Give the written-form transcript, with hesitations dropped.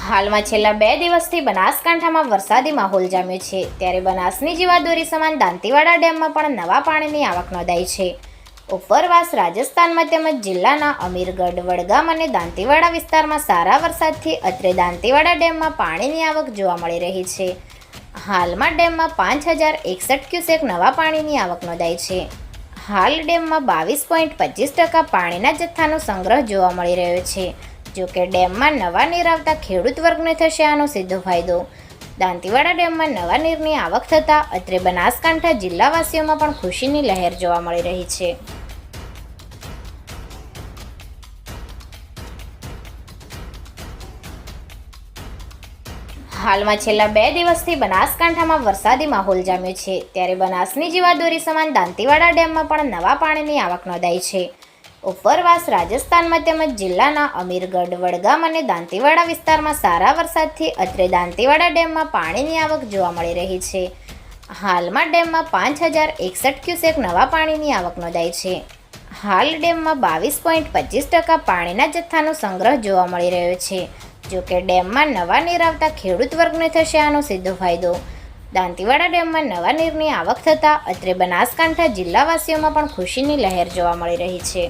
હાલમાં છેલ્લા 2 દિવસથી બનાસકાંઠામાં વરસાદી માહોલ જામ્યો છે, ત્યારે બનાસની જીવાદોરી સમાન દાંતીવાડા ડેમમાં પણ નવા પાણીની આવક નોંધાઈ છે. ઉપરવાસ રાજસ્થાનમાં તેમજ જિલ્લાના અમીરગઢ, વડગામ અને દાંતીવાડા વિસ્તારમાં સારા વરસાદથી અત્રે દાંતીવાડા ડેમમાં પાણીની આવક જોવા મળી રહી છે. હાલમાં ડેમમાં 5061 ક્યુસેક નવા પાણીની આવક નોંધાઈ છે. હાલ ડેમમાં 22.25% પાણીના જથ્થાનો સંગ્રહ જોવા મળી રહ્યો છે. જોકે ડેમમાં નવા નીર આવતા ખેડૂત વર્ગને થશે આનો સીધો ફાયદો. દાંતીવાડા ડેમમાં નવા નીરની આવક થતાં અત્રે બનાસકાંઠા જિલ્લાવાસીઓમાં પણ ખુશીની લહેર જોવા મળી રહી છે. હાલમાં છેલ્લા 2 દિવસથી બનાસકાંઠામાં વરસાદી માહોલ જામ્યો છે, ત્યારે બનાસની જીવાદોરી સમાન દાંતીવાડા ડેમમાં પણ નવા પાણીની આવક નોંધાઈ છે. ઉપરવાસ રાજસ્થાનમાં તેમજ જિલ્લાના અમીરગઢ, વડગામ અને દાંતીવાડા વિસ્તારમાં સારા વરસાદથી અત્રે દાંતીવાડા ડેમમાં પાણીની આવક જોવા મળી રહી છે. હાલમાં ડેમમાં 5061 ક્યુસેક નવા પાણીની આવક નોંધાઈ છે. હાલ ડેમમાં 22.25% પાણીના જથ્થાનો સંગ્રહ જોવા મળી રહ્યો છે. જોકે ડેમમાં નવા નીર આવતા ખેડૂત વર્ગને થશે આનો સીધો ફાયદો. દાંતીવાડા ડેમમાં નવા નીરની આવક થતાં અત્રે બનાસકાંઠા જિલ્લાવાસીઓમાં પણ ખુશીની લહેર જોવા મળી રહી છે.